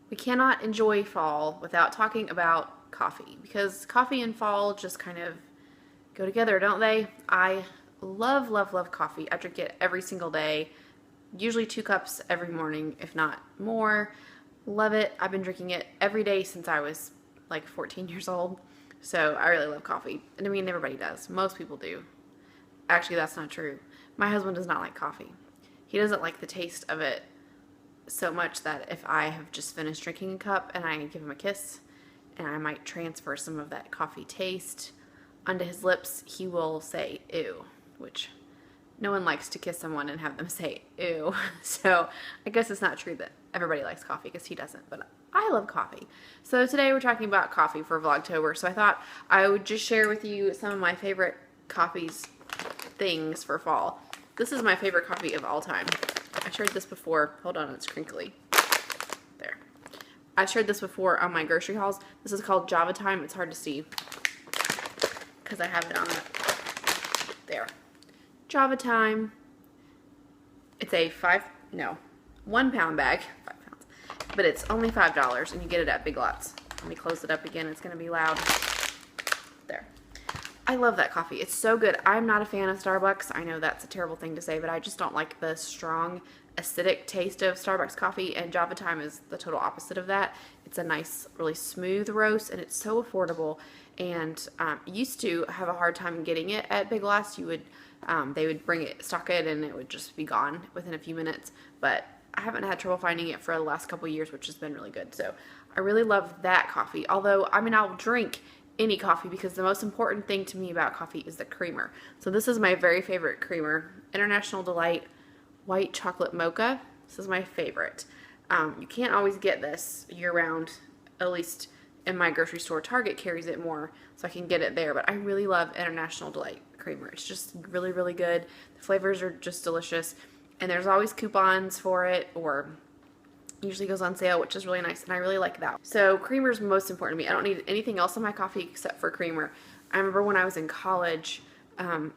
we cannot enjoy fall without talking about coffee, because coffee and fall just kind of go together, don't they? I love, love, love coffee. I drink it every single day, usually 2 cups every morning, if not more. Love it. I've been drinking it every day since I was like 14 years old. So I really love coffee. And I mean, everybody does. Most people do. Actually, that's not true. My husband does not like coffee. He doesn't like the taste of it so much that if I have just finished drinking a cup and I give him a kiss and I might transfer some of that coffee taste onto his lips, he will say ew, which no one likes to kiss someone and have them say ew. So I guess it's not true that everybody likes coffee, because he doesn't, but I love coffee. So today we're talking about coffee for Vlogtober. So I thought I would just share with you some of my favorite coffees things for fall. This is my favorite coffee of all time. I shared this before. Hold on, it's crinkly. There. I shared this before on my grocery hauls. This is called Java Time. It's hard to see because I have it on it. There. Java Time. It's a 1 pound bag, 5 pounds, but it's only $5 and you get it at Big Lots. Let me close it up again. It's going to be loud. There. I love that coffee. It's so good. I'm not a fan of Starbucks. I know that's a terrible thing to say, but I just don't like the strong acidic taste of Starbucks coffee, and Java Time is the total opposite of that. It's a nice, really smooth roast, and it's so affordable. And used to have a hard time getting it at Big Lots. They would stock it, and it would just be gone within a few minutes. But I haven't had trouble finding it for the last couple years, which has been really good. So I really love that coffee. Although, I mean, I'll drink any coffee because the most important thing to me about coffee is the creamer. So this is my very favorite creamer, International Delight White Chocolate Mocha. This is my favorite. You can't always get this year-round, at least in my grocery store. Target carries it more, so I can get it there. But I really love International Delight creamer. It's just really, really good. The flavors are just delicious. And there's always coupons for it, or usually goes on sale, which is really nice, and I really like that. So creamer is most important to me. I don't need anything else in my coffee except for creamer. I remember when I was in college,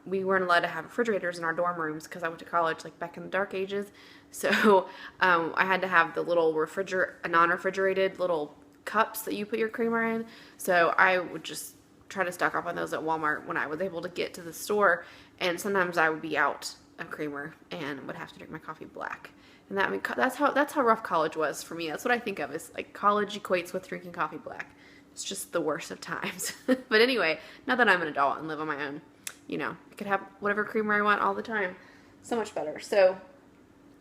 we weren't allowed to have refrigerators in our dorm rooms because I went to college like back in the dark ages. So I had to have the little non-refrigerated little cups that you put your creamer in. So I would just try to stock up on those at Walmart when I was able to get to the store, and sometimes I would be out of creamer and would have to drink my coffee black. And that's how rough college was for me. That's what I think of, is like college equates with drinking coffee black. It's just the worst of times. But anyway, now that I'm an adult and live on my own, I could have whatever creamer I want all the time. So much better. So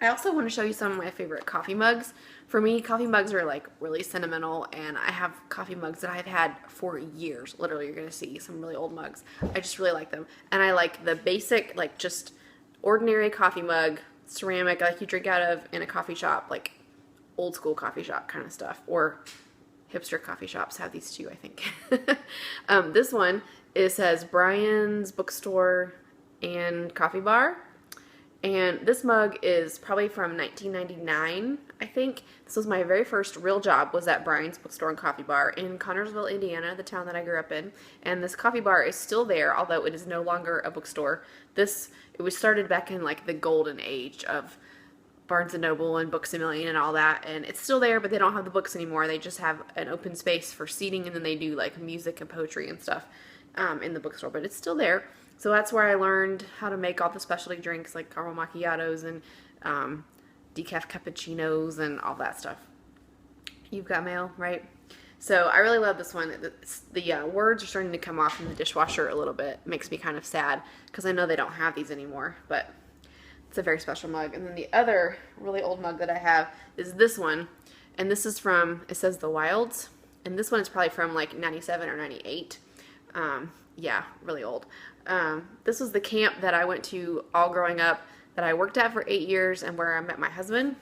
I also want to show you some of my favorite coffee mugs. For me, coffee mugs are like really sentimental, and I have coffee mugs that I've had for years. Literally, you're going to see some really old mugs. I just really like them. And I like the basic, like just ordinary coffee mug, ceramic, like you drink out of in a coffee shop, like old school coffee shop kind of stuff, or hipster coffee shops have these too, I think. This one, it says Brian's Bookstore and Coffee Bar, and this mug is probably from 1999, I think. This was my very first real job, was at Brian's Bookstore and Coffee Bar in Connersville, Indiana, the town that I grew up in. And this coffee bar is still there, although it is no longer a bookstore. It was started back in like the golden age of Barnes & Noble and Books A Million and all that, and it's still there, but they don't have the books anymore. They just have an open space for seating, and then they do like music and poetry and stuff in the bookstore, but it's still there. So that's where I learned how to make all the specialty drinks like caramel macchiatos and decaf cappuccinos and all that stuff. You've got mail, right? So I really love this one. The words are starting to come off in the dishwasher a little bit. It makes me kind of sad because I know they don't have these anymore, but it's a very special mug. And then the other really old mug that I have is this one, and this is from, it says The Wilds, and this one is probably from like 97 or 98. Yeah, really old. This was the camp that I went to all growing up, that I worked at for 8 years, and where I met my husband,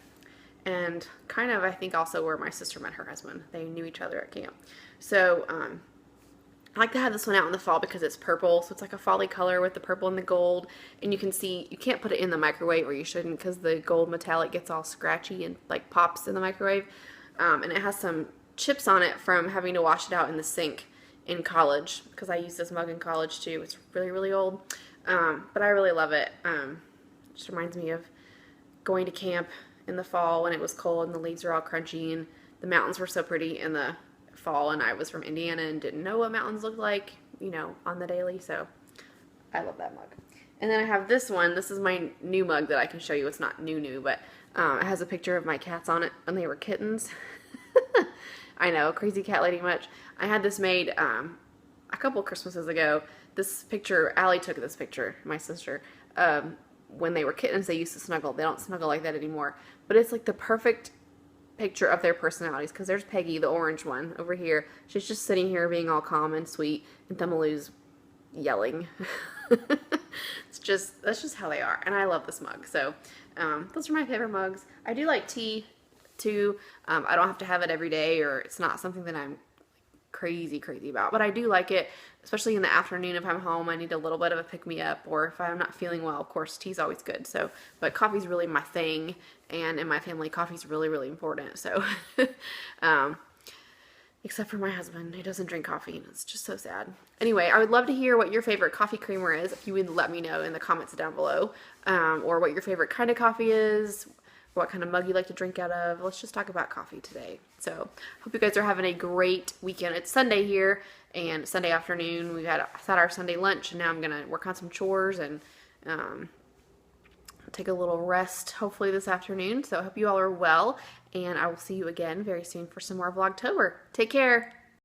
and kind of, I think, also where my sister met her husband. They knew each other at camp. So I like to have this one out in the fall because it's purple, so it's like a fall-y color with the purple and the gold, and you can see, you can't put it in the microwave, or you shouldn't, because the gold metallic gets all scratchy and like pops in the microwave. And it has some chips on it from having to wash it out in the sink in college, because I used this mug in college too. It's really, really old, but I really love it. Just reminds me of going to camp in the fall when it was cold and the leaves are all crunchy, and the mountains were so pretty in the fall, and I was from Indiana and didn't know what mountains looked like, you know, on the daily. So I love that mug. And then I have this one. This is my new mug that I can show you. It's not new, but it has a picture of my cats on it when they were kittens. I know, crazy cat lady much. I had this made a couple Christmases ago. This picture, Allie took this picture, my sister. When they were kittens, they used to snuggle. They don't snuggle like that anymore. But it's like the perfect picture of their personalities, because there's Peggy, the orange one, over here. She's just sitting here being all calm and sweet, and Thummaloo's yelling. That's just how they are, and I love this mug. So those are my favorite mugs. I do like tea too. I don't have to have it every day, or it's not something that I'm crazy about, but I do like it, especially in the afternoon if I'm home. I need a little bit of a pick-me-up, or if I'm not feeling well, of course tea's always good. So, but coffee's really my thing, and in my family coffee's really important. So except for my husband, who doesn't drink coffee, and it's just so sad. Anyway, I would love to hear what your favorite coffee creamer is. If you would let me know in the comments down below, or what your favorite kind of coffee is, what kind of mug you like to drink out of. Let's just talk about coffee today. So, hope you guys are having a great weekend. It's Sunday here, and Sunday afternoon. We had our Sunday lunch, and now I'm gonna work on some chores and take a little rest, hopefully this afternoon. So, I hope you all are well, and I will see you again very soon for some more Vlogtober. Take care.